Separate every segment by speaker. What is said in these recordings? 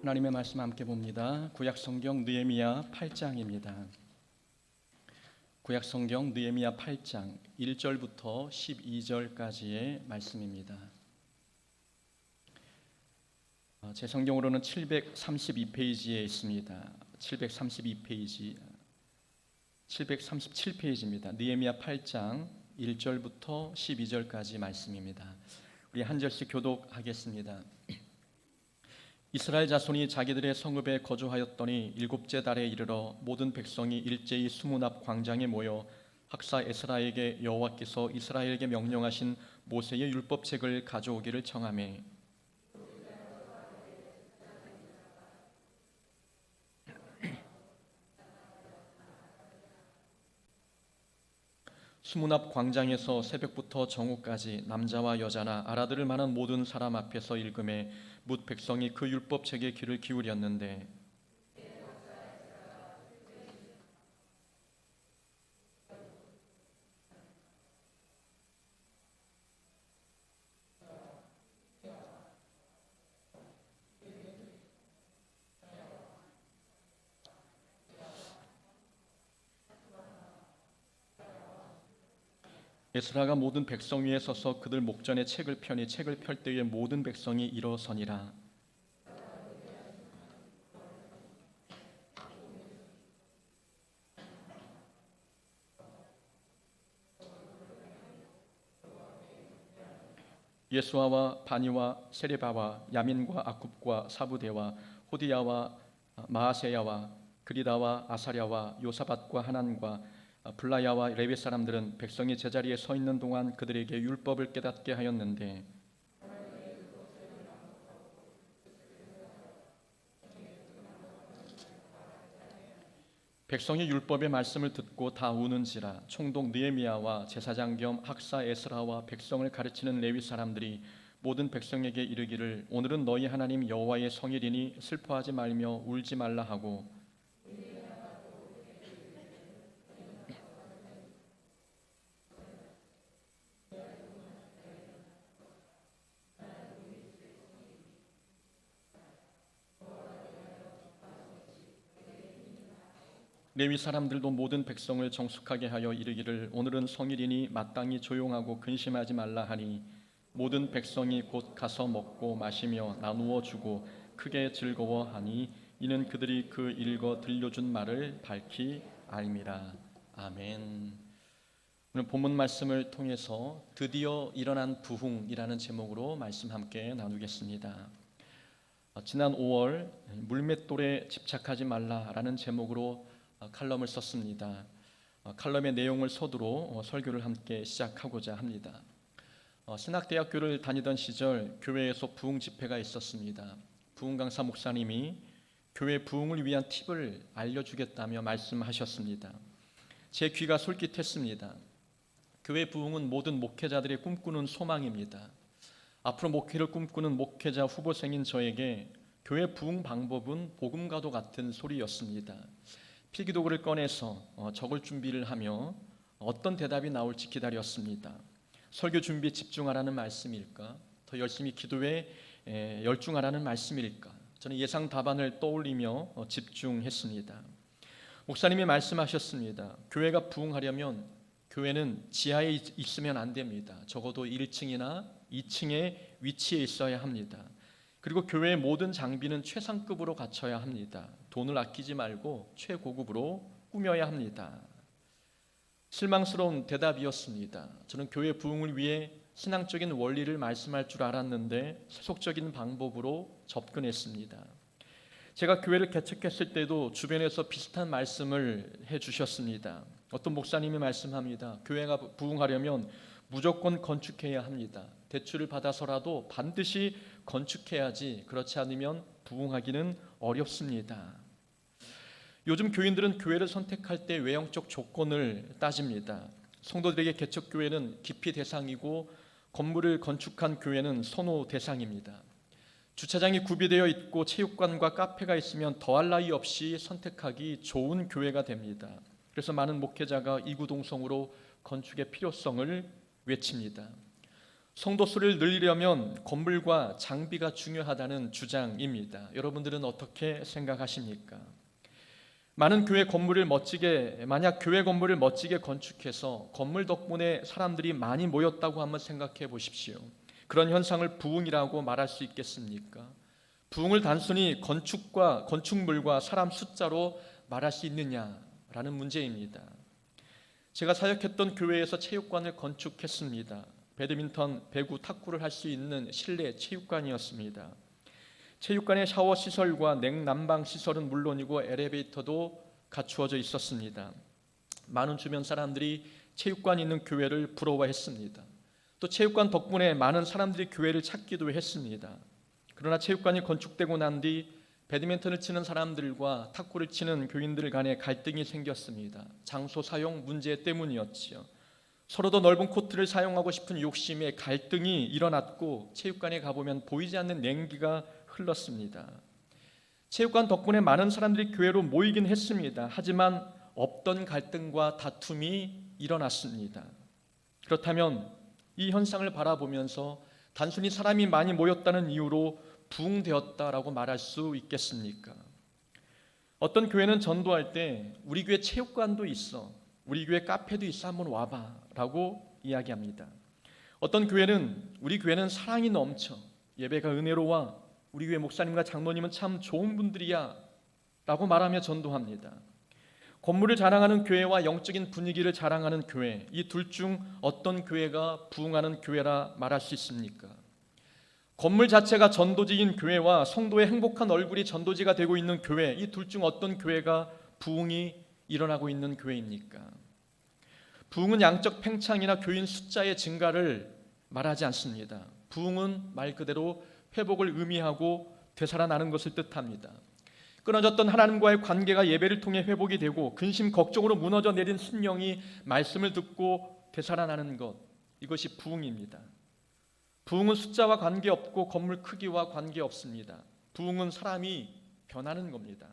Speaker 1: 하나님의 말씀 함께 봅니다. 구약성경 느헤미야 8장입니다. 구약성경 느헤미야 8장 1절부터 12절까지의 말씀입니다. 제 성경으로는 732페이지에 있습니다. 737페이지입니다. 느헤미야 8장 1절부터 12절까지 말씀입니다. 우리 한 절씩 교독하겠습니다. 이스라엘 자손이 자기들의 성읍에 거주하였더니 일곱째 달에 이르러 모든 백성이 일제히 수문 앞 광장에 모여 학사 에스라에게 여호와께서 이스라엘에게 명령하신 모세의 율법책을 가져오기를 청하매 수문 앞 광장에서 새벽부터 정오까지 남자와 여자나 알아들을 만한 모든 사람 앞에서 읽음에 뭇 백성이 그 율법책에 귀를 기울였는데 에스라가 모든 백성 위에 서서 그들 목전에 책을 펴니 책을 펼 때에 모든 백성이 일어서니라. 예수아와 바니와 세레바와 야민과 아굽과 사부대와 호디야와 마아세야와 그리다와 아사랴와 요사밧과 하난과 블라야와 레위 사람들은 백성이 제자리에 서 있는 동안 그들에게 율법을 깨닫게 하였는데 백성이 율법의 말씀을 듣고 다 우는지라. 총독 느헤미야와 제사장 겸 학사 에스라와 백성을 가르치는 레위 사람들이 모든 백성에게 이르기를 오늘은 너희 하나님 여호와의 성일이니 슬퍼하지 말며 울지 말라 하고 레위 사람들도 모든 백성을 정숙하게 하여 이르기를 오늘은 성일이니 마땅히 조용하고 근심하지 말라 하니 모든 백성이 곧 가서 먹고 마시며 나누어 주고 크게 즐거워하니 이는 그들이 그 읽어 들려준 말을 밝히 알미라. 아멘. 오늘 본문 말씀을 통해서 드디어 일어난 부흥이라는 제목으로 말씀 함께 나누겠습니다. 지난 5월 물맷돌에 집착하지 말라라는 제목으로 칼럼을 썼습니다. 칼럼의 내용을 서두로 설교를 함께 시작하고자 합니다. 신학대학교를 다니던 시절 교회에서 부흥 집회가 있었습니다. 부흥 강사 목사님이 교회 부흥을 위한 팁을 알려주겠다며 말씀하셨습니다. 제 귀가 솔깃했습니다. 교회 부흥은 모든 목회자들의 꿈꾸는 소망입니다. 앞으로 목회를 꿈꾸는 목회자 후보생인 저에게 교회 부흥 방법은 복음과도 같은 소리였습니다. 필기도구를 꺼내서 적을 준비를 하며 어떤 대답이 나올지 기다렸습니다. 설교 준비에 집중하라는 말씀일까? 더 열심히 기도에 열중하라는 말씀일까? 저는 예상 답안을 떠올리며 집중했습니다. 목사님이 말씀하셨습니다. 교회가 부흥하려면 교회는 지하에 있으면 안 됩니다. 적어도 1층이나 2층에 위치해 있어야 합니다. 그리고 교회의 모든 장비는 최상급으로 갖춰야 합니다. 돈을 아끼지 말고 최고급으로 꾸며야 합니다. 실망스러운 대답이었습니다. 저는 교회 부흥을 위해 신앙적인 원리를 말씀할 줄 알았는데 세속적인 방법으로 접근했습니다. 제가 교회를 개척했을 때도 주변에서 비슷한 말씀을 해주셨습니다. 어떤 목사님이 말씀합니다. 교회가 부흥하려면 무조건 건축해야 합니다. 대출을 받아서라도 반드시 건축해야지 그렇지 않으면 부흥하기는 어렵습니다. 요즘 교인들은 교회를 선택할 때 외형적 조건을 따집니다. 성도들에게 개척교회는 기피 대상이고 건물을 건축한 교회는 선호 대상입니다. 주차장이 구비되어 있고 체육관과 카페가 있으면 더할 나위 없이 선택하기 좋은 교회가 됩니다. 그래서 많은 목회자가 이구동성으로 건축의 필요성을 외칩니다. 성도 수를 늘리려면 건물과 장비가 중요하다는 주장입니다. 여러분들은 어떻게 생각하십니까? 만약 교회 건물을 멋지게 건축해서 건물 덕분에 사람들이 많이 모였다고 한번 생각해 보십시오. 그런 현상을 부흥이라고 말할 수 있겠습니까? 부흥을 단순히 건축물과 사람 숫자로 말할 수 있느냐라는 문제입니다. 제가 사역했던 교회에서 체육관을 건축했습니다. 배드민턴, 배구, 탁구를 할 수 있는 실내 체육관이었습니다. 체육관의 샤워 시설과 냉난방 시설은 물론이고 엘리베이터도 갖추어져 있었습니다. 많은 주변 사람들이 체육관이 있는 교회를 부러워했습니다. 또 체육관 덕분에 많은 사람들이 교회를 찾기도 했습니다. 그러나 체육관이 건축되고 난 뒤 배드민턴을 치는 사람들과 탁구를 치는 교인들 간에 갈등이 생겼습니다. 장소 사용 문제 때문이었지요. 서로도 넓은 코트를 사용하고 싶은 욕심에 갈등이 일어났고 체육관에 가보면 보이지 않는 냉기가 흘렀습니다. 체육관 덕분에 많은 사람들이 교회로 모이긴 했습니다. 하지만 없던 갈등과 다툼이 일어났습니다. 그렇다면 이 현상을 바라보면서 단순히 사람이 많이 모였다는 이유로 부흥되었다라고 말할 수 있겠습니까? 어떤 교회는 전도할 때 우리 교회 체육관도 있어, 우리 교회 카페도 있어, 한번 와봐 라고 이야기합니다. 어떤 교회는 우리 교회는 사랑이 넘쳐, 예배가 은혜로워, 우리 교회 목사님과 장로님은 참 좋은 분들이야 라고 말하며 전도합니다. 건물을 자랑하는 교회와 영적인 분위기를 자랑하는 교회, 이 둘 중 어떤 교회가 부흥하는 교회라 말할 수 있습니까? 건물 자체가 전도지인 교회와 성도의 행복한 얼굴이 전도지가 되고 있는 교회, 이 둘 중 어떤 교회가 부흥이 일어나고 있는 교회입니까? 부흥은 양적 팽창이나 교인 숫자의 증가를 말하지 않습니다. 부흥은 말 그대로 회복을 의미하고 되살아나는 것을 뜻합니다. 끊어졌던 하나님과의 관계가 예배를 통해 회복이 되고 근심 걱정으로 무너져 내린 심령이 말씀을 듣고 되살아나는 것, 이것이 부흥입니다. 부흥은 숫자와 관계없고 건물 크기와 관계없습니다. 부흥은 사람이 변하는 겁니다.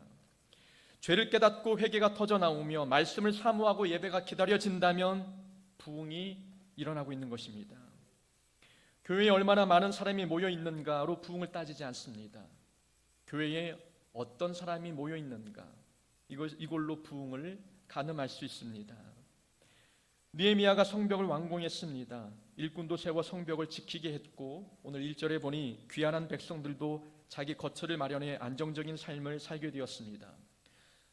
Speaker 1: 죄를 깨닫고 회개가 터져나오며 말씀을 사모하고 예배가 기다려진다면 부흥이 일어나고 있는 것입니다. 교회에 얼마나 많은 사람이 모여 있는가로 부흥을 따지지 않습니다. 교회에 어떤 사람이 모여 있는가, 이걸로 부흥을 가늠할 수 있습니다. 느헤미야가 성벽을 완공했습니다. 일꾼도 세워 성벽을 지키게 했고 오늘 1절에 보니 귀환한 백성들도 자기 거처를 마련해 안정적인 삶을 살게 되었습니다.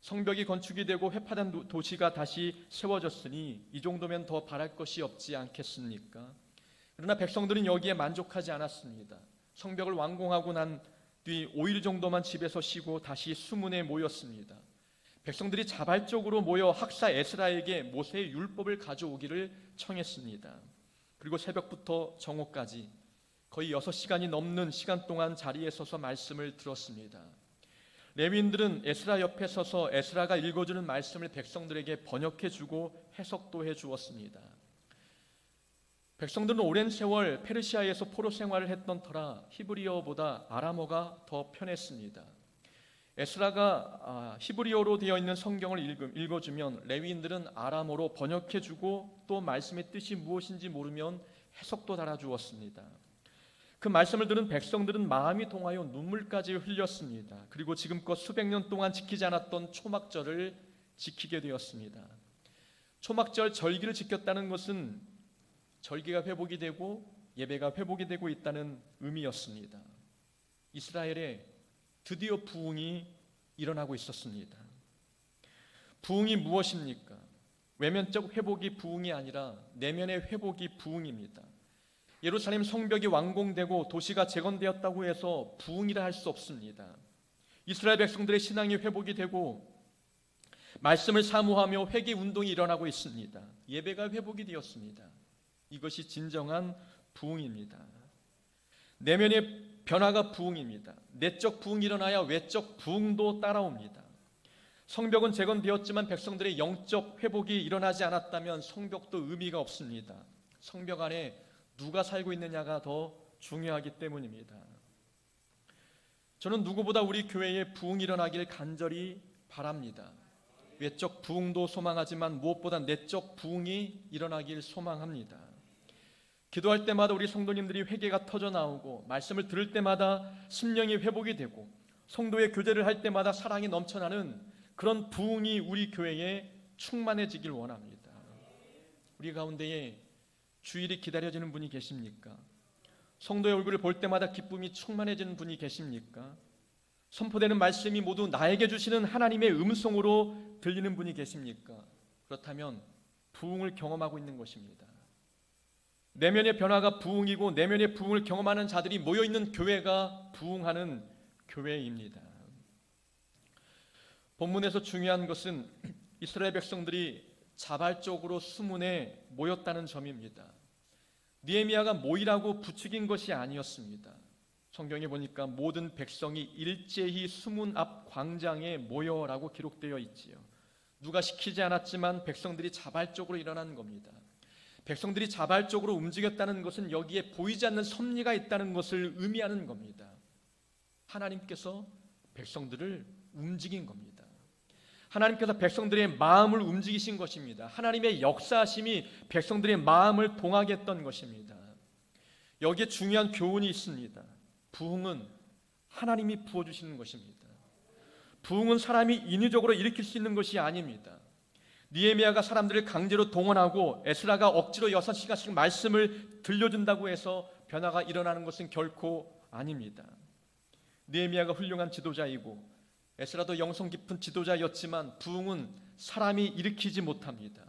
Speaker 1: 성벽이 건축이 되고 회파된 도시가 다시 세워졌으니 이 정도면 더 바랄 것이 없지 않겠습니까? 그러나 백성들은 여기에 만족하지 않았습니다. 성벽을 완공하고 난 뒤 5일 정도만 집에서 쉬고 다시 수문에 모였습니다. 백성들이 자발적으로 모여 학사 에스라에게 모세의 율법을 가져오기를 청했습니다. 그리고 새벽부터 정오까지 거의 6시간이 넘는 시간 동안 자리에 서서 말씀을 들었습니다. 레위인들은 에스라 옆에 서서 에스라가 읽어주는 말씀을 백성들에게 번역해주고 해석도 해주었습니다. 백성들은 오랜 세월 페르시아에서 포로 생활을 했던 터라 히브리어보다 아람어가 더 편했습니다. 에스라가 히브리어로 되어 있는 성경을 읽어주면 레위인들은 아람어로 번역해주고 또 말씀의 뜻이 무엇인지 모르면 해석도 달아주었습니다. 그 말씀을 들은 백성들은 마음이 동하여 눈물까지 흘렸습니다. 그리고 지금껏 수백 년 동안 지키지 않았던 초막절을 지키게 되었습니다. 초막절 절기를 지켰다는 것은 절기가 회복이 되고 예배가 회복이 되고 있다는 의미였습니다. 이스라엘에 드디어 부흥이 일어나고 있었습니다. 부흥이 무엇입니까? 외면적 회복이 부흥이 아니라 내면의 회복이 부흥입니다. 예루살렘 성벽이 완공되고 도시가 재건되었다고 해서 부흥이라 할 수 없습니다. 이스라엘 백성들의 신앙이 회복이 되고 말씀을 사모하며 회개 운동이 일어나고 있습니다. 예배가 회복이 되었습니다. 이것이 진정한 부흥입니다. 내면의 변화가 부흥입니다. 내적 부흥이 일어나야 외적 부흥도 따라옵니다. 성벽은 재건되었지만 백성들의 영적 회복이 일어나지 않았다면 성벽도 의미가 없습니다. 성벽 안에 누가 살고 있느냐가 더 중요하기 때문입니다. 저는 누구보다 우리 교회에 부흥이 일어나길 간절히 바랍니다. 외적 부흥도 소망하지만 무엇보다 내적 부흥이 일어나길 소망합니다. 기도할 때마다 우리 성도님들이 회개가 터져 나오고 말씀을 들을 때마다 심령이 회복이 되고 성도의 교제를 할 때마다 사랑이 넘쳐나는 그런 부흥이 우리 교회에 충만해지길 원합니다. 우리 가운데에 주일이 기다려지는 분이 계십니까? 성도의 얼굴을 볼 때마다 기쁨이 충만해지는 분이 계십니까? 선포되는 말씀이 모두 나에게 주시는 하나님의 음성으로 들리는 분이 계십니까? 그렇다면 부흥을 경험하고 있는 것입니다. 내면의 변화가 부흥이고 내면의 부흥을 경험하는 자들이 모여있는 교회가 부흥하는 교회입니다. 본문에서 중요한 것은 이스라엘 백성들이 자발적으로 수문에 모였다는 점입니다. 느헤미야가 모이라고 부추긴 것이 아니었습니다. 성경에 보니까 모든 백성이 일제히 수문 앞 광장에 모여라고 기록되어 있지요. 누가 시키지 않았지만 백성들이 자발적으로 일어난 겁니다. 백성들이 자발적으로 움직였다는 것은 여기에 보이지 않는 섭리가 있다는 것을 의미하는 겁니다. 하나님께서 백성들을 움직인 겁니다. 하나님께서 백성들의 마음을 움직이신 것입니다. 하나님의 역사하심이 백성들의 마음을 동하게 했던 것입니다. 여기에 중요한 교훈이 있습니다. 부흥은 하나님이 부어주시는 것입니다. 부흥은 사람이 인위적으로 일으킬 수 있는 것이 아닙니다. 느헤미야가 사람들을 강제로 동원하고 에스라가 억지로 6시간씩 말씀을 들려준다고 해서 변화가 일어나는 것은 결코 아닙니다. 느헤미야가 훌륭한 지도자이고 에스라도 영성 깊은 지도자였지만 부흥은 사람이 일으키지 못합니다.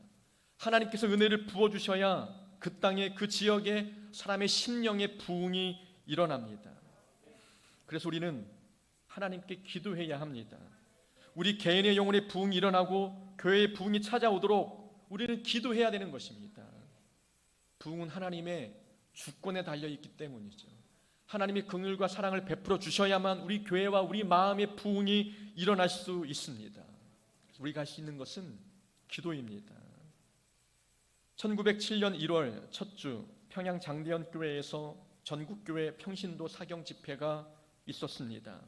Speaker 1: 하나님께서 은혜를 부어주셔야 그 땅에 그 지역에 사람의 심령의 부흥이 일어납니다. 그래서 우리는 하나님께 기도해야 합니다. 우리 개인의 영혼의 부흥이 일어나고 교회의 부흥이 찾아오도록 우리는 기도해야 되는 것입니다. 부흥은 하나님의 주권에 달려있기 때문이죠. 하나님의 긍휼과 사랑을 베풀어 주셔야만 우리 교회와 우리 마음의 부흥이 일어날 수 있습니다. 우리가 할 수 있는 것은 기도입니다. 1907년 1월 첫 주 평양 장대현 교회에서 전국교회 평신도 사경 집회가 있었습니다.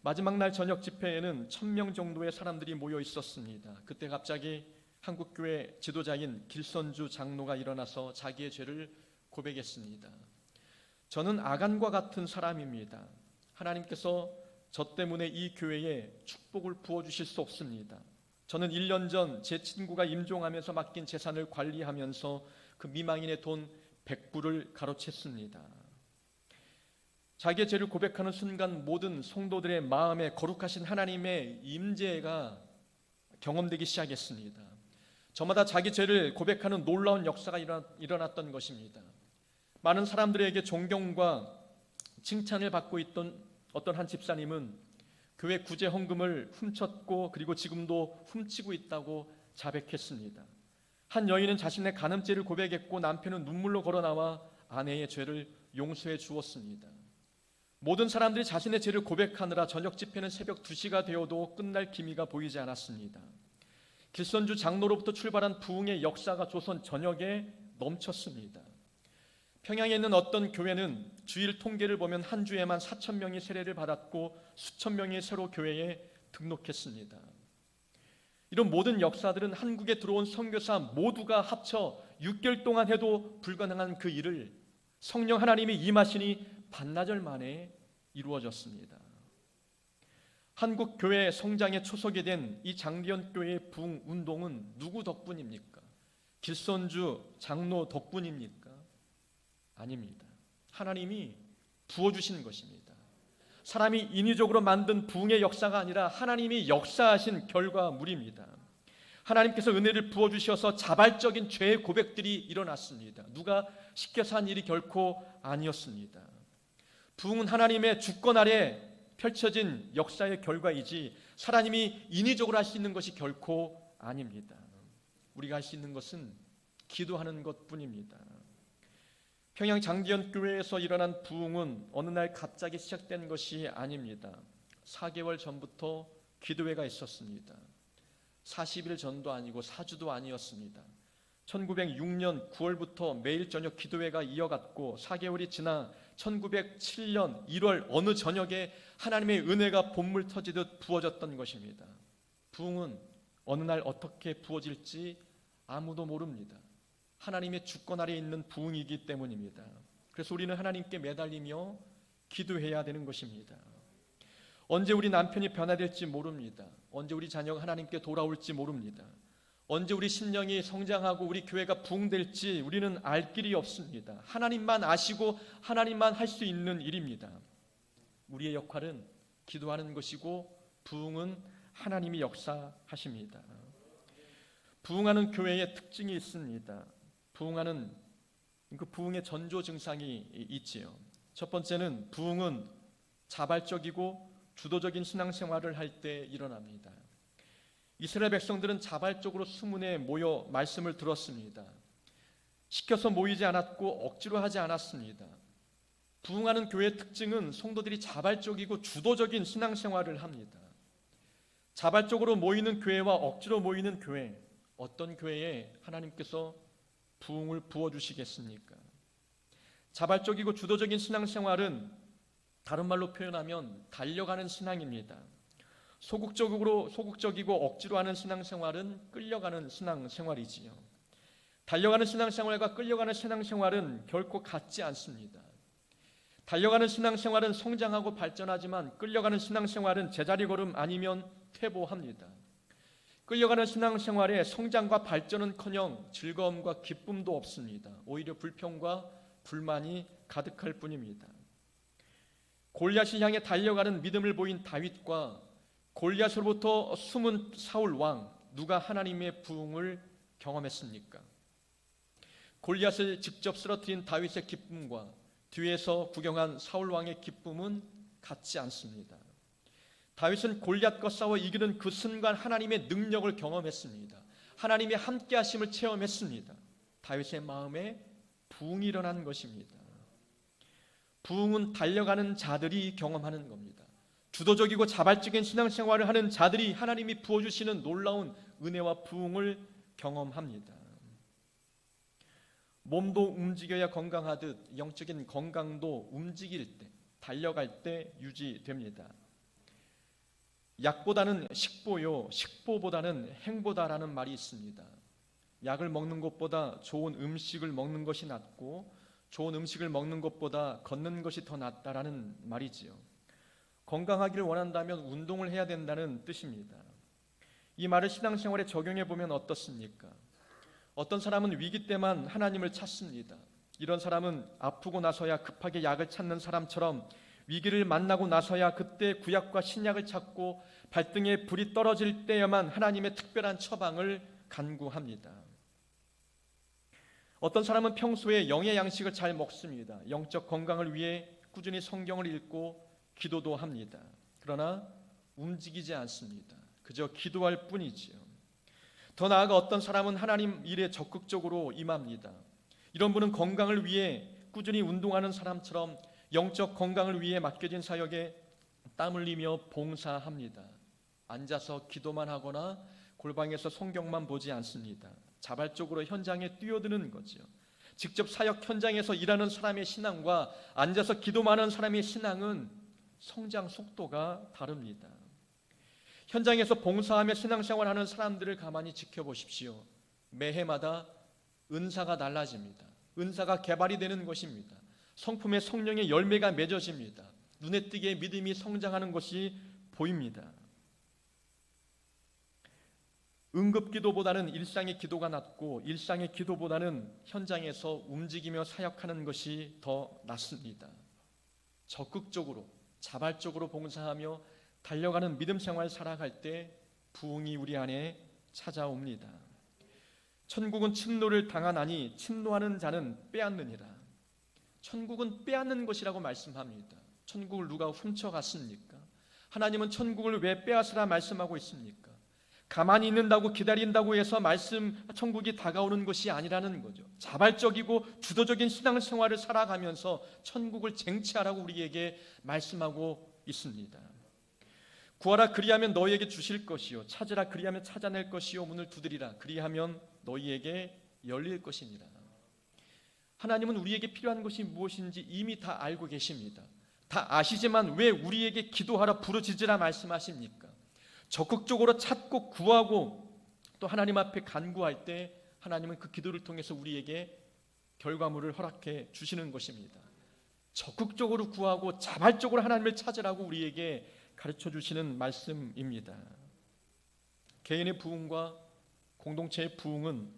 Speaker 1: 마지막 날 저녁 집회에는 1000명 정도의 사람들이 모여 있었습니다. 그때 갑자기 한국교회 지도자인 길선주 장로가 일어나서 자기의 죄를 고백했습니다. 저는 아간과 같은 사람입니다. 하나님께서 저 때문에 이 교회에 축복을 부어주실 수 없습니다. 저는 1년 전 제 친구가 임종하면서 맡긴 재산을 관리하면서 그 미망인의 돈 100불을 가로챘습니다. 자기의 죄를 고백하는 순간 모든 성도들의 마음에 거룩하신 하나님의 임재가 경험되기 시작했습니다. 저마다 자기 죄를 고백하는 놀라운 역사가 일어났던 것입니다. 많은 사람들에게 존경과 칭찬을 받고 있던 어떤 한 집사님은 교회 구제 헌금을 훔쳤고 그리고 지금도 훔치고 있다고 자백했습니다. 한 여인은 자신의 간음죄를 고백했고 남편은 눈물로 걸어나와 아내의 죄를 용서해 주었습니다. 모든 사람들이 자신의 죄를 고백하느라 저녁 집회는 새벽 2시가 되어도 끝날 기미가 보이지 않았습니다. 길선주 장로로부터 출발한 부흥의 역사가 조선 전역에 넘쳤습니다. 평양에 있는 어떤 교회는 주일 통계를 보면 한 주에만 4,000명이 세례를 받았고 수천 명이 새로 교회에 등록했습니다. 이런 모든 역사들은 한국에 들어온 선교사 모두가 합쳐 6개월 동안 해도 불가능한 그 일을 성령 하나님이 임하시니 반나절 만에 이루어졌습니다. 한국 교회 성장의 초석이 된 이 장대현 교회의 부흥 운동은 누구 덕분입니까? 길선주 장로 덕분입니까? 아닙니다. 하나님이 부어주신 것입니다. 사람이 인위적으로 만든 부흥의 역사가 아니라 하나님이 역사하신 결과물입니다. 하나님께서 은혜를 부어주셔서 자발적인 죄의 고백들이 일어났습니다. 누가 시켜서 한 일이 결코 아니었습니다. 부흥은 하나님의 주권 아래 펼쳐진 역사의 결과이지 사람이 인위적으로 할 수 있는 것이 결코 아닙니다. 우리가 할 수 있는 것은 기도하는 것뿐입니다. 평양 장대현 교회에서 일어난 부흥은 어느 날 갑자기 시작된 것이 아닙니다. 4개월 전부터 기도회가 있었습니다. 40일 전도 아니고 4주도 아니었습니다. 1906년 9월부터 매일 저녁 기도회가 이어갔고 4개월이 지나 1907년 1월 어느 저녁에 하나님의 은혜가 봇물 터지듯 부어졌던 것입니다. 부흥은 어느 날 어떻게 부어질지 아무도 모릅니다. 하나님의 주권 아래에 있는 부흥이기 때문입니다. 그래서 우리는 하나님께 매달리며 기도해야 되는 것입니다. 언제 우리 남편이 변화될지 모릅니다. 언제 우리 자녀가 하나님께 돌아올지 모릅니다. 언제 우리 심령이 성장하고 우리 교회가 부흥될지 우리는 알 길이 없습니다. 하나님만 아시고 하나님만 할 수 있는 일입니다. 우리의 역할은 기도하는 것이고 부흥은 하나님이 역사하십니다. 부흥하는 교회의 특징이 있습니다. 부흥하는 그 부흥의 전조 증상이 있지요. 첫 번째는 부흥은 자발적이고 주도적인 신앙생활을 할 때 일어납니다. 이스라엘 백성들은 자발적으로 수문에 모여 말씀을 들었습니다. 시켜서 모이지 않았고 억지로 하지 않았습니다. 부흥하는 교회의 특징은 성도들이 자발적이고 주도적인 신앙생활을 합니다. 자발적으로 모이는 교회와 억지로 모이는 교회, 어떤 교회에 하나님께서 부흥을 부어주시겠습니까? 자발적이고 주도적인 신앙생활은 다른 말로 표현하면 달려가는 신앙입니다. 소극적이고 억지로 하는 신앙생활은 끌려가는 신앙생활이지요. 달려가는 신앙생활과 끌려가는 신앙생활은 결코 같지 않습니다. 달려가는 신앙생활은 성장하고 발전하지만 끌려가는 신앙생활은 제자리 걸음 아니면 퇴보합니다. 끌려가는 신앙생활에 성장과 발전은커녕 즐거움과 기쁨도 없습니다. 오히려 불평과 불만이 가득할 뿐입니다. 골리앗을 향해 달려가는 믿음을 보인 다윗과 골리앗으로부터 숨은 사울 왕, 누가 하나님의 부흥을 경험했습니까? 골리앗을 직접 쓰러뜨린 다윗의 기쁨과 뒤에서 구경한 사울 왕의 기쁨은 같지 않습니다. 다윗은 골리앗과 싸워 이기는 그 순간 하나님의 능력을 경험했습니다. 하나님의 함께하심을 체험했습니다. 다윗의 마음에 부흥이 일어난 것입니다. 부흥은 달려가는 자들이 경험하는 겁니다. 주도적이고 자발적인 신앙생활을 하는 자들이 하나님이 부어주시는 놀라운 은혜와 부흥을 경험합니다. 몸도 움직여야 건강하듯 영적인 건강도 움직일 때, 달려갈 때 유지됩니다. 약보다는 식보요, 식보보다는 행보다라는 말이 있습니다. 약을 먹는 것보다 좋은 음식을 먹는 것이 낫고 좋은 음식을 먹는 것보다 걷는 것이 더 낫다라는 말이지요. 건강하기를 원한다면 운동을 해야 된다는 뜻입니다. 이 말을 신앙생활에 적용해 보면 어떻습니까? 어떤 사람은 위기 때만 하나님을 찾습니다. 이런 사람은 아프고 나서야 급하게 약을 찾는 사람처럼 위기를 만나고 나서야 그때 구약과 신약을 찾고 발등에 불이 떨어질 때야만 하나님의 특별한 처방을 간구합니다. 어떤 사람은 평소에 영의 양식을 잘 먹습니다. 영적 건강을 위해 꾸준히 성경을 읽고 기도도 합니다. 그러나 움직이지 않습니다. 그저 기도할 뿐이지요. 더 나아가 어떤 사람은 하나님 일에 적극적으로 임합니다. 이런 분은 건강을 위해 꾸준히 운동하는 사람처럼 영적 건강을 위해 맡겨진 사역에 땀 흘리며 봉사합니다. 앉아서 기도만 하거나 골방에서 성경만 보지 않습니다. 자발적으로 현장에 뛰어드는 거죠. 직접 사역 현장에서 일하는 사람의 신앙과 앉아서 기도만 하는 사람의 신앙은 성장 속도가 다릅니다. 현장에서 봉사하며 신앙생활하는 사람들을 가만히 지켜보십시오. 매해마다 은사가 달라집니다. 은사가 개발이 되는 것입니다. 성품의 성령의 열매가 맺어집니다. 눈에 띄게 믿음이 성장하는 것이 보입니다. 응급기도보다는 일상의 기도가 낫고 일상의 기도보다는 현장에서 움직이며 사역하는 것이 더 낫습니다. 적극적으로 자발적으로 봉사하며 달려가는 믿음 생활 살아갈 때 부흥이 우리 안에 찾아옵니다. 천국은 침노를 당하나니 침노하는 자는 빼앗느니라. 천국은 빼앗는 것이라고 말씀합니다. 천국을 누가 훔쳐갔습니까? 하나님은 천국을 왜 빼앗으라 말씀하고 있습니까? 가만히 있는다고 기다린다고 해서 천국이 다가오는 것이 아니라는 거죠. 자발적이고 주도적인 신앙생활을 살아가면서 천국을 쟁취하라고 우리에게 말씀하고 있습니다. 구하라 그리하면 너희에게 주실 것이요 찾으라 그리하면 찾아낼 것이요 문을 두드리라 그리하면 너희에게 열릴 것이니라. 하나님은 우리에게 필요한 것이 무엇인지 이미 다 알고 계십니다. 다 아시지만 왜 우리에게 기도하라 부르짖으라 말씀하십니까? 적극적으로 찾고 구하고 또 하나님 앞에 간구할 때 하나님은 그 기도를 통해서 우리에게 결과물을 허락해 주시는 것입니다. 적극적으로 구하고 자발적으로 하나님을 찾으라고 우리에게 가르쳐 주시는 말씀입니다. 개인의 부흥과 공동체의 부흥은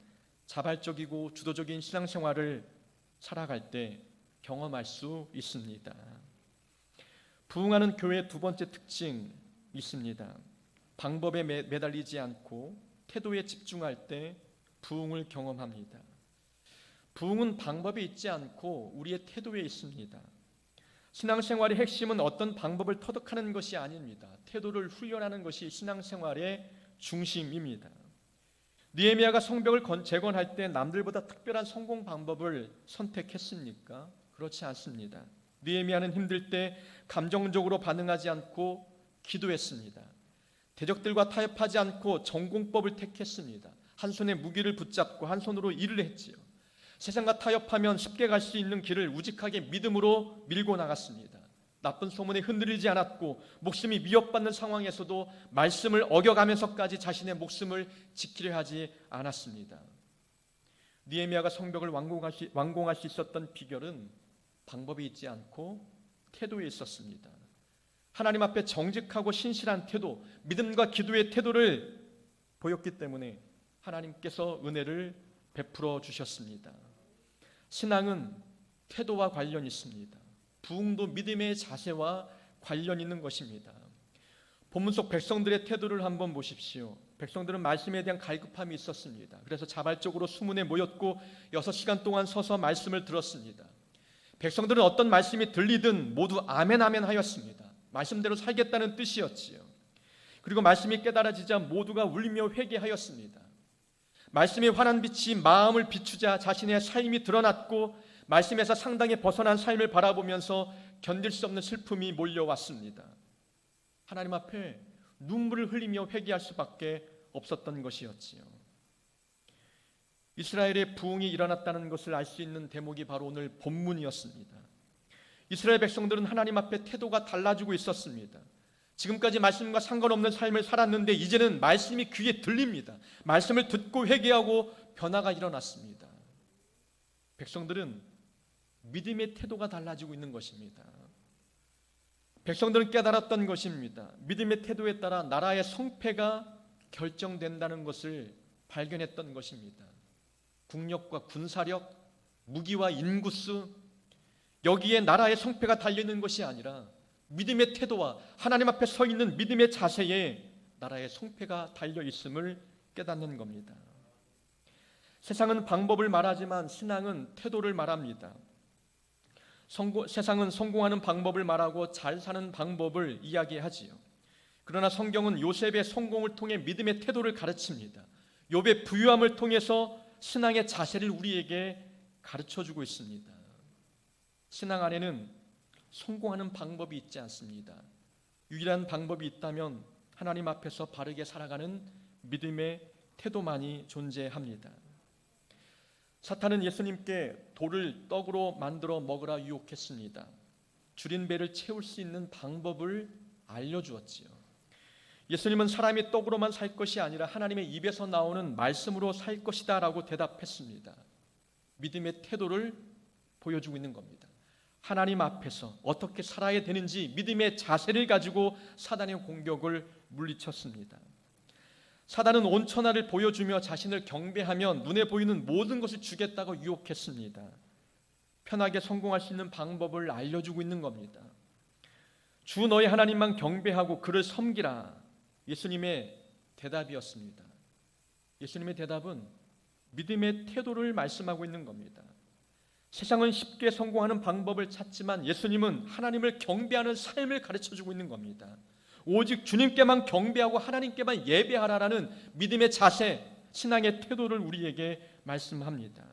Speaker 1: 자발적이고 주도적인 신앙생활을 살아갈 때 경험할 수 있습니다. 부흥하는 교회의 두 번째 특징이 있습니다. 방법에 매달리지 않고 태도에 집중할 때 부흥을 경험합니다. 부흥은 방법에 있지 않고 우리의 태도에 있습니다. 신앙생활의 핵심은 어떤 방법을 터득하는 것이 아닙니다. 태도를 훈련하는 것이 신앙생활의 중심입니다. 느헤미야가 성벽을 재건할 때 남들보다 특별한 성공 방법을 선택했습니까? 그렇지 않습니다. 느헤미야는 힘들 때 감정적으로 반응하지 않고 기도했습니다. 대적들과 타협하지 않고 전공법을 택했습니다. 한 손에 무기를 붙잡고 한 손으로 일을 했지요. 세상과 타협하면 쉽게 갈 수 있는 길을 우직하게 믿음으로 밀고 나갔습니다. 나쁜 소문에 흔들리지 않았고 목숨이 위협받는 상황에서도 말씀을 어겨가면서까지 자신의 목숨을 지키려 하지 않았습니다. 느헤미야가 성벽을 완공할 수 있었던 비결은 방법이 있지 않고 태도에 있었습니다. 하나님 앞에 정직하고 신실한 태도, 믿음과 기도의 태도를 보였기 때문에 하나님께서 은혜를 베풀어 주셨습니다. 신앙은 태도와 관련이 있습니다. 부흥도 믿음의 자세와 관련 있는 것입니다. 본문 속 백성들의 태도를 한번 보십시오. 백성들은 말씀에 대한 갈급함이 있었습니다. 그래서 자발적으로 수문에 모였고 6시간 동안 서서 말씀을 들었습니다. 백성들은 어떤 말씀이 들리든 모두 아멘 아멘 하였습니다. 말씀대로 살겠다는 뜻이었지요. 그리고 말씀이 깨달아지자 모두가 울며 회개하였습니다. 말씀의 환한 빛이 마음을 비추자 자신의 삶이 드러났고 말씀에서 상당히 벗어난 삶을 바라보면서 견딜 수 없는 슬픔이 몰려왔습니다. 하나님 앞에 눈물을 흘리며 회개할 수밖에 없었던 것이었지요. 이스라엘의 부흥이 일어났다는 것을 알 수 있는 대목이 바로 오늘 본문이었습니다. 이스라엘 백성들은 하나님 앞에 태도가 달라지고 있었습니다. 지금까지 말씀과 상관없는 삶을 살았는데 이제는 말씀이 귀에 들립니다. 말씀을 듣고 회개하고 변화가 일어났습니다. 백성들은 믿음의 태도가 달라지고 있는 것입니다. 백성들은 깨달았던 것입니다. 믿음의 태도에 따라 나라의 성패가 결정된다는 것을 발견했던 것입니다. 국력과 군사력, 무기와 인구수, 여기에 나라의 성패가 달려있는 것이 아니라 믿음의 태도와 하나님 앞에 서 있는 믿음의 자세에 나라의 성패가 달려있음을 깨닫는 겁니다. 세상은 방법을 말하지만 신앙은 태도를 말합니다. 세상은 성공하는 방법을 말하고 잘 사는 방법을 이야기하지요. 그러나 성경은 요셉의 성공을 통해 믿음의 태도를 가르칩니다. 욥의 부유함을 통해서 신앙의 자세를 우리에게 가르쳐주고 있습니다. 신앙 안에는 성공하는 방법이 있지 않습니다. 유일한 방법이 있다면 하나님 앞에서 바르게 살아가는 믿음의 태도만이 존재합니다. 사탄은 예수님께 돌을 떡으로 만들어 먹으라 유혹했습니다. 줄인 배를 채울 수 있는 방법을 알려주었지요. 예수님은 사람이 떡으로만 살 것이 아니라 하나님의 입에서 나오는 말씀으로 살 것이다 라고 대답했습니다. 믿음의 태도를 보여주고 있는 겁니다. 하나님 앞에서 어떻게 살아야 되는지 믿음의 자세를 가지고 사단의 공격을 물리쳤습니다. 사단은 온천하를 보여주며 자신을 경배하며 눈에 보이는 모든 것을 주겠다고 유혹했습니다. 편하게 성공할 수 있는 방법을 알려주고 있는 겁니다. 주 너희 하나님만 경배하고 그를 섬기라. 예수님의 대답이었습니다. 예수님의 대답은 믿음의 태도를 말씀하고 있는 겁니다. 세상은 쉽게 성공하는 방법을 찾지만 예수님은 하나님을 경배하는 삶을 가르쳐주고 있는 겁니다. 오직 주님께만 경배하고 하나님께만 예배하라라는 믿음의 자세, 신앙의 태도를 우리에게 말씀합니다.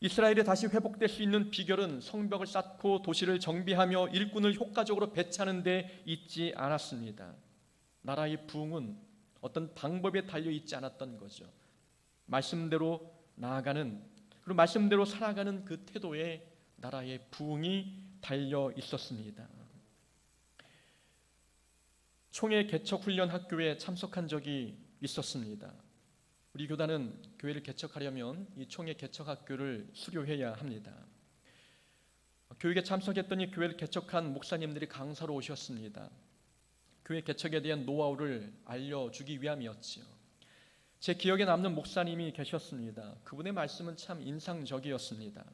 Speaker 1: 이스라엘이 다시 회복될 수 있는 비결은 성벽을 쌓고 도시를 정비하며 일꾼을 효과적으로 배치하는 데 있지 않았습니다. 나라의 부흥은 어떤 방법에 달려있지 않았던 거죠. 말씀대로 나아가는, 그리고 말씀대로 살아가는 그 태도에 나라의 부흥이 달려 있었습니다. 총회 개척훈련 학교에 참석한 적이 있었습니다. 우리 교단은 교회를 개척하려면 이 총회 개척학교를 수료해야 합니다. 교육에 참석했더니 교회를 개척한 목사님들이 강사로 오셨습니다. 교회 개척에 대한 노하우를 알려주기 위함이었지요. 제 기억에 남는 목사님이 계셨습니다. 그분의 말씀은 참 인상적이었습니다.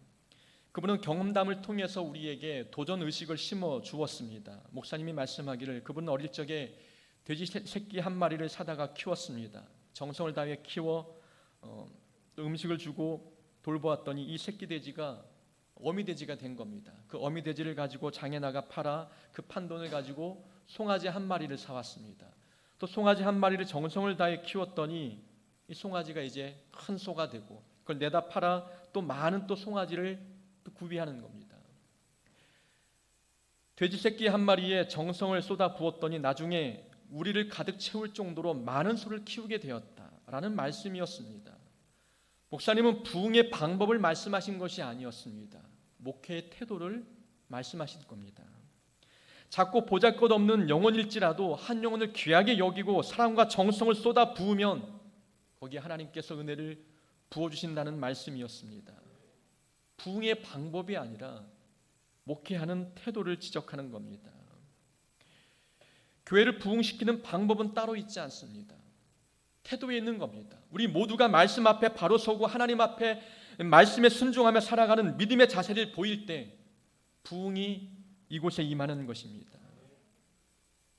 Speaker 1: 그분은 경험담을 통해서 우리에게 도전의식을 심어 주었습니다. 목사님이 말씀하기를 그분은 어릴 적에 돼지 새끼 한 마리를 사다가 키웠습니다. 정성을 다해 키워 음식을 주고 돌보았더니 이 새끼 돼지가 어미 돼지가 된 겁니다. 그 어미 돼지를 가지고 장에 나가 팔아 그 판돈을 가지고 송아지 한 마리를 사왔습니다. 또 송아지 한 마리를 정성을 다해 키웠더니 이 송아지가 이제 큰 소가 되고 그걸 내다 팔아 또 많은 또 송아지를 또 구비하는 겁니다. 돼지 새끼 한 마리에 정성을 쏟아 부었더니 나중에 우리를 가득 채울 정도로 많은 소를 키우게 되었다라는 말씀이었습니다. 목사님은 부흥의 방법을 말씀하신 것이 아니었습니다. 목회의 태도를 말씀하신 겁니다. 작고 보잘것없는 영혼일지라도 한 영혼을 귀하게 여기고 사랑과 정성을 쏟아 부으면 거기에 하나님께서 은혜를 부어주신다는 말씀이었습니다. 부흥의 방법이 아니라 목회하는 태도를 지적하는 겁니다. 교회를 부흥시키는 방법은 따로 있지 않습니다. 태도에 있는 겁니다. 우리 모두가 말씀 앞에 바로 서고 하나님 앞에 말씀에 순종하며 살아가는 믿음의 자세를 보일 때 부흥이 이곳에 임하는 것입니다.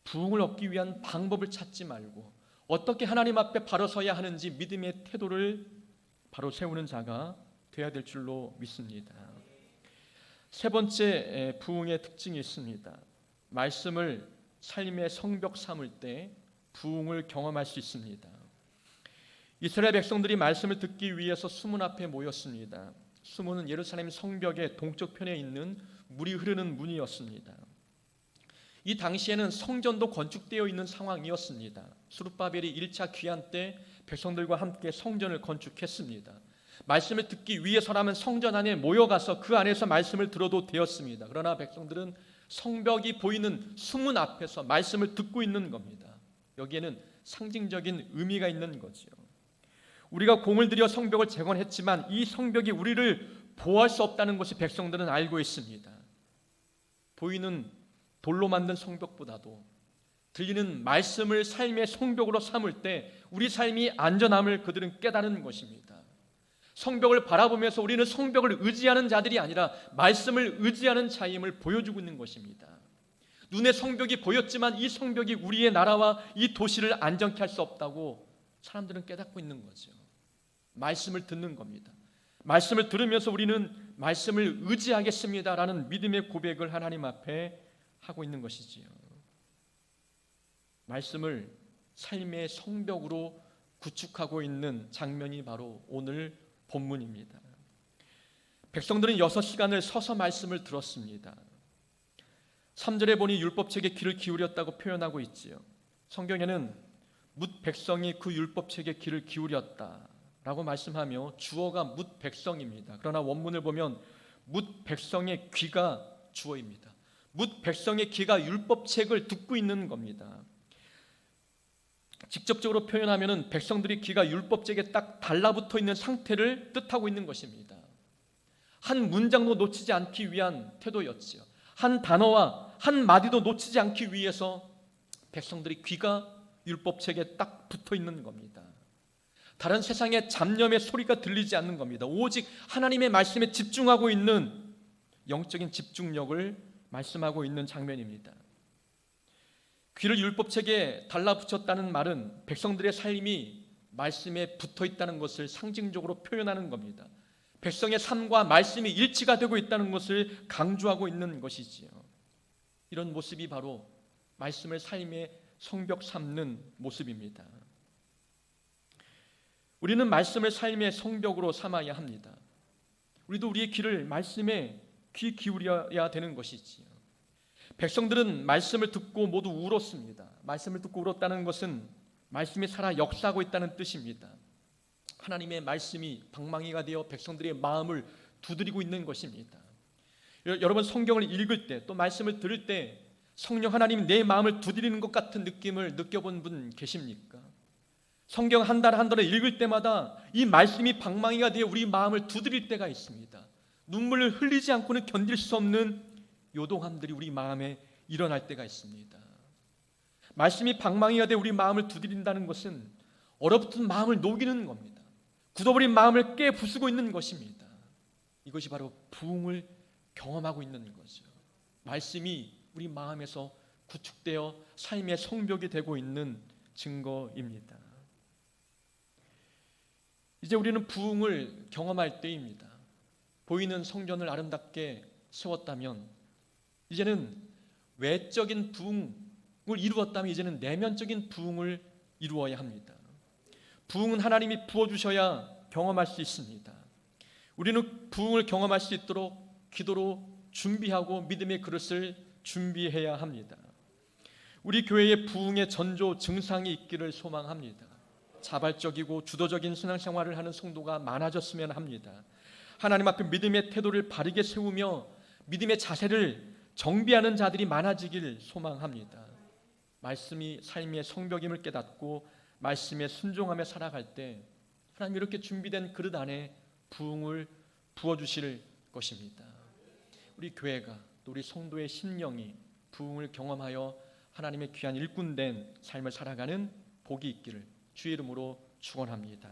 Speaker 1: 부흥을 얻기 위한 방법을 찾지 말고 어떻게 하나님 앞에 바로 서야 하는지 믿음의 태도를 바로 세우는 자가 되어야 될 줄로 믿습니다. 세 번째 부흥의 특징이 있습니다. 말씀을 삶의 성벽 삼을 때 부흥을 경험할 수 있습니다. 이스라엘 백성들이 말씀을 듣기 위해서 수문 앞에 모였습니다. 수문은 예루살렘 성벽의 동쪽편에 있는 물이 흐르는 문이었습니다. 이 당시에는 성전도 건축되어 있는 상황이었습니다. 스룹바벨이 1차 귀환 때 백성들과 함께 성전을 건축했습니다. 말씀을 듣기 위해서라면 성전 안에 모여가서 그 안에서 말씀을 들어도 되었습니다. 그러나 백성들은 성벽이 보이는 수문 앞에서 말씀을 듣고 있는 겁니다. 여기에는 상징적인 의미가 있는 거죠. 우리가 공을 들여 성벽을 재건했지만 이 성벽이 우리를 보호할 수 없다는 것을 백성들은 알고 있습니다. 보이는 돌로 만든 성벽보다도 들리는 말씀을 삶의 성벽으로 삼을 때 우리 삶이 안전함을 그들은 깨달은 것입니다. 성벽을 바라보면서 우리는 성벽을 의지하는 자들이 아니라 말씀을 의지하는 자임을 보여주고 있는 것입니다. 눈에 성벽이 보였지만 이 성벽이 우리의 나라와 이 도시를 안정케 할 수 없다고 사람들은 깨닫고 있는 거죠. 말씀을 듣는 겁니다. 말씀을 들으면서 우리는 말씀을 의지하겠습니다라는 믿음의 고백을 하나님 앞에 하고 있는 것이지요. 말씀을 삶의 성벽으로 구축하고 있는 장면이 바로 오늘 본문입니다. 백성들은 6시간을 서서 말씀을 들었습니다. 3절에 보니 율법책에 귀를 기울였다고 표현하고 있지요. 성경에는 뭇 백성이 그 율법책에 귀를 기울였다라고 말씀하며 주어가 뭇 백성입니다. 그러나 원문을 보면 뭇 백성의 귀가 주어입니다. 뭇 백성의 귀가 율법책을 듣고 있는 겁니다. 직접적으로 표현하면 백성들이 귀가 율법책에 딱 달라붙어 있는 상태를 뜻하고 있는 것입니다. 한 문장도 놓치지 않기 위한 태도였지요. 한 단어와 한 마디도 놓치지 않기 위해서 백성들이 귀가 율법책에 딱 붙어 있는 겁니다. 다른 세상의 잡념의 소리가 들리지 않는 겁니다. 오직 하나님의 말씀에 집중하고 있는 영적인 집중력을 말씀하고 있는 장면입니다. 귀를 율법책에 달라붙였다는 말은 백성들의 삶이 말씀에 붙어 있다는 것을 상징적으로 표현하는 겁니다. 백성의 삶과 말씀이 일치가 되고 있다는 것을 강조하고 있는 것이지요. 이런 모습이 바로 말씀을 삶의 성벽 삼는 모습입니다. 우리는 말씀을 삶의 성벽으로 삼아야 합니다. 우리도 우리의 귀를 말씀에 귀 기울여야 되는 것이지요. 백성들은 말씀을 듣고 모두 울었습니다. 말씀을 듣고 울었다는 것은 말씀이 살아 역사하고 있다는 뜻입니다. 하나님의 말씀이 방망이가 되어 백성들의 마음을 두드리고 있는 것입니다. 여러분 성경을 읽을 때 또 말씀을 들을 때 성령 하나님이 내 마음을 두드리는 것 같은 느낌을 느껴본 분 계십니까? 성경 한 달 한 달을 읽을 때마다 이 말씀이 방망이가 되어 우리 마음을 두드릴 때가 있습니다. 눈물을 흘리지 않고는 견딜 수 없는 요동함들이 우리 마음에 일어날 때가 있습니다. 말씀이 방망이가 되어 우리 마음을 두드린다는 것은 얼어붙은 마음을 녹이는 겁니다. 굳어버린 마음을 깨 부수고 있는 것입니다. 이것이 바로 부흥을 경험하고 있는 거죠. 말씀이 우리 마음에서 구축되어 삶의 성벽이 되고 있는 증거입니다. 이제 우리는 부흥을 경험할 때입니다. 보이는 성전을 아름답게 세웠다면 이제는 외적인 부흥을 이루었다면 이제는 내면적인 부흥을 이루어야 합니다. 부흥은 하나님이 부어주셔야 경험할 수 있습니다. 우리는 부흥을 경험할 수 있도록 기도로 준비하고 믿음의 그릇을 준비해야 합니다. 우리 교회에 부흥의 전조 증상이 있기를 소망합니다. 자발적이고 주도적인 신앙생활을 하는 성도가 많아졌으면 합니다. 하나님 앞에 믿음의 태도를 바르게 세우며 믿음의 자세를 정비하는 자들이 많아지길 소망합니다. 말씀이 삶의 성벽임을 깨닫고 말씀에 순종하며 살아갈 때 하나님 이렇게 준비된 그릇 안에 부흥을 부어주실 것입니다. 우리 교회가 또 우리 성도의 심령이 부흥을 경험하여 하나님의 귀한 일꾼된 삶을 살아가는 복이 있기를 주의 이름으로 축원합니다.